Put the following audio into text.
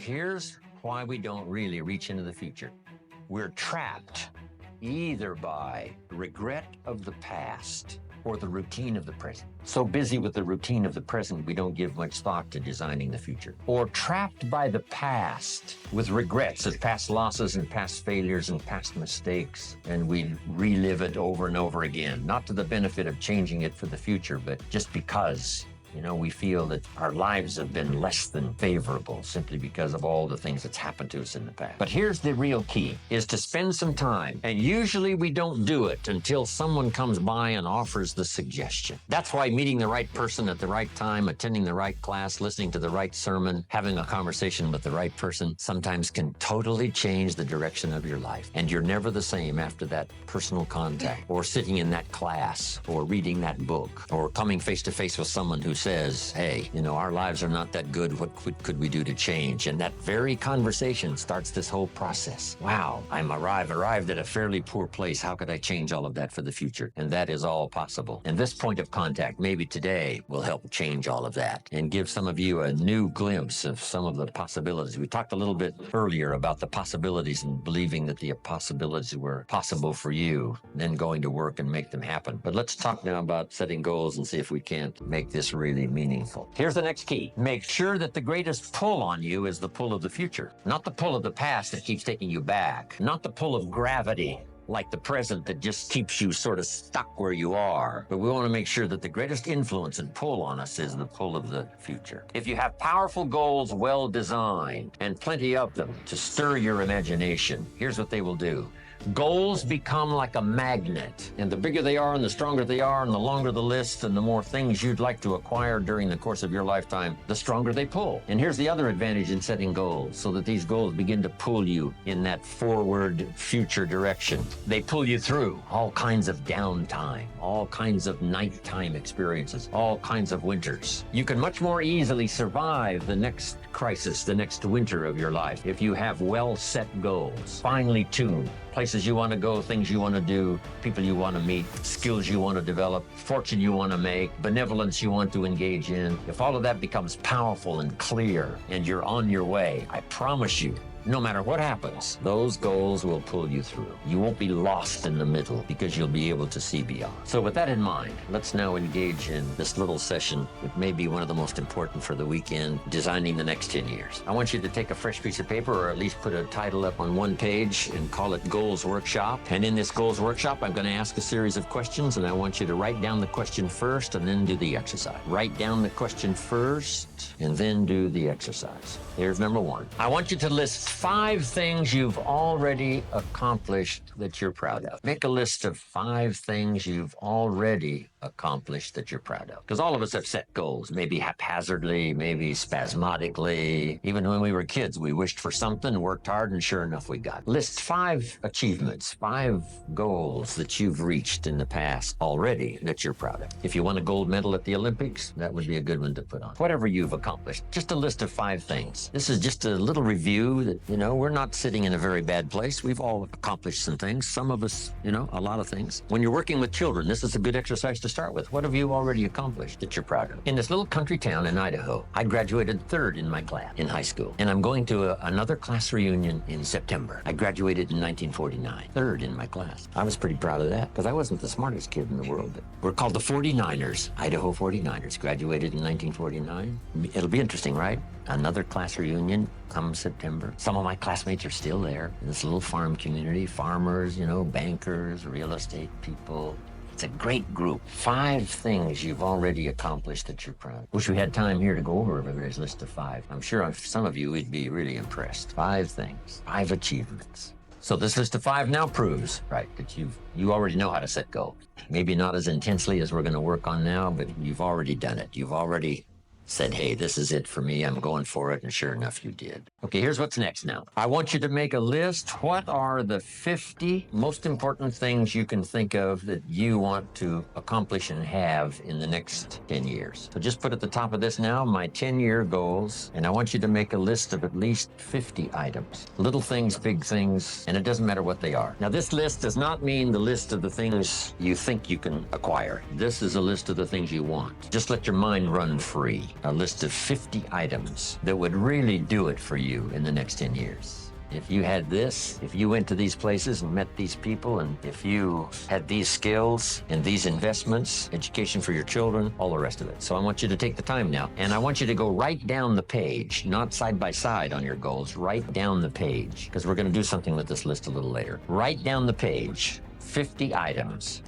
Here's why we don't really reach into the future. We're trapped either by regret of the past or the routine of the present. So busy with the routine of the present, we don't give much thought to designing the future. Or trapped by the past with regrets of past losses and past failures and past mistakes, and we relive it over and over again, not to the benefit of changing it for the future, but just because we feel that our lives have been less than favorable simply because of all the things that's happened to us in the past. But here's the real key, is to spend some time. And usually we don't do it until someone comes by and offers the suggestion. That's why meeting the right person at the right time, attending the right class, listening to the right sermon, having a conversation with the right person sometimes can totally change the direction of your life. And you're never the same after that personal contact, or sitting in that class, or reading that book, or coming face to face with someone who says, hey, our lives are not that good. What could we do to change? And that very conversation starts this whole process. Wow, I'm arrived at a fairly poor place. How could I change all of that for the future? And that is all possible. And this point of contact, maybe today, will help change all of that and give some of you a new glimpse of some of the possibilities. We talked a little bit earlier about the possibilities and believing that the possibilities were possible for you, then going to work and make them happen. But let's talk now about setting goals and see if we can't make this really meaningful. Here's the next key. Make sure that the greatest pull on you is the pull of the future, not the pull of the past that keeps taking you back, not the pull of gravity like the present that just keeps you sort of stuck where you are. But we want to make sure that the greatest influence and pull on us is the pull of the future. If you have powerful goals, well designed, and plenty of them to stir your imagination, here's what they will do. Goals become like a magnet, and the bigger they are and the stronger they are and the longer the list and the more things you'd like to acquire during the course of your lifetime, the stronger they pull. And here's the other advantage in setting goals, so that these goals begin to pull you in that forward future direction. They pull you through all kinds of downtime, all kinds of nighttime experiences, all kinds of winters. You can much more easily survive the next crisis, the next winter of your life, if you have well set goals, finely tuned, places you want to go, things you want to do, people you want to meet, skills you want to develop, fortune you want to make, benevolence you want to engage in. If all of that becomes powerful and clear and you're on your way, I promise you, no matter what happens, those goals will pull you through. You won't be lost in the middle because you'll be able to see beyond. So with that in mind, let's now engage in this little session that may be one of the most important for the weekend, designing the next 10 years. I want you to take a fresh piece of paper, or at least put a title up on one page and call it Goals Workshop. And in this Goals Workshop, I'm going to ask a series of questions, and I want you to write down the question first and then do the exercise. Write down the question first and then do the exercise. Here's number one. I want you to list 5 things you've already accomplished that you're proud of. Make a list of 5 things you've already accomplished that you're proud of. Because all of us have set goals, maybe haphazardly, maybe spasmodically. Even when we were kids, we wished for something, worked hard, and sure enough, we got it. List 5 achievements, 5 goals that you've reached in the past already that you're proud of. If you won a gold medal at the Olympics, that would be a good one to put on. Whatever you've accomplished, just a list of 5 things. This is just a little review that, we're not sitting in a very bad place. We've all accomplished some things. Some of us, a lot of things. When you're working with children, this is a good exercise to start with. What have you already accomplished that you're proud of? In this little country town in Idaho, I graduated 3rd in my class in high school. And I'm going to another class reunion in September. I graduated in 1949, 3rd in my class. I was pretty proud of that because I wasn't the smartest kid in the world. But we're called the 49ers, Idaho 49ers. Graduated in 1949. It'll be interesting, right? Another class reunion come September. Some of my classmates are still there in this little farm community. Farmers, bankers, real estate people. It's a great group. 5 things you've already accomplished that you're proud of. Wish we had time here to go over everybody's list of 5. I'm sure some of you would be really impressed. 5 things, 5 achievements. So this list of 5 now proves, right, that you already know how to set goals. Maybe not as intensely as we're going to work on now, but you've already done it. You've already said, hey, this is it for me. I'm going for it. And sure enough, you did. Okay, here's what's next now. I want you to make a list. What are the 50 most important things you can think of that you want to accomplish and have in the next 10 years? So just put at the top of this now, my 10-year goals. And I want you to make a list of at least 50 items. Little things, big things, and it doesn't matter what they are. Now, this list does not mean the list of the things you think you can acquire. This is a list of the things you want. Just let your mind run free. a list of 50 items that would really do it for you in the next 10 years. If you had this, if you went to these places and met these people, and if you had these skills and these investments, education for your children, all the rest of it. So I want you to take the time now, and I want you to go right down the page, not side by side on your goals, right down the page, because we're going to do something with this list a little later. Right down the page, 50 items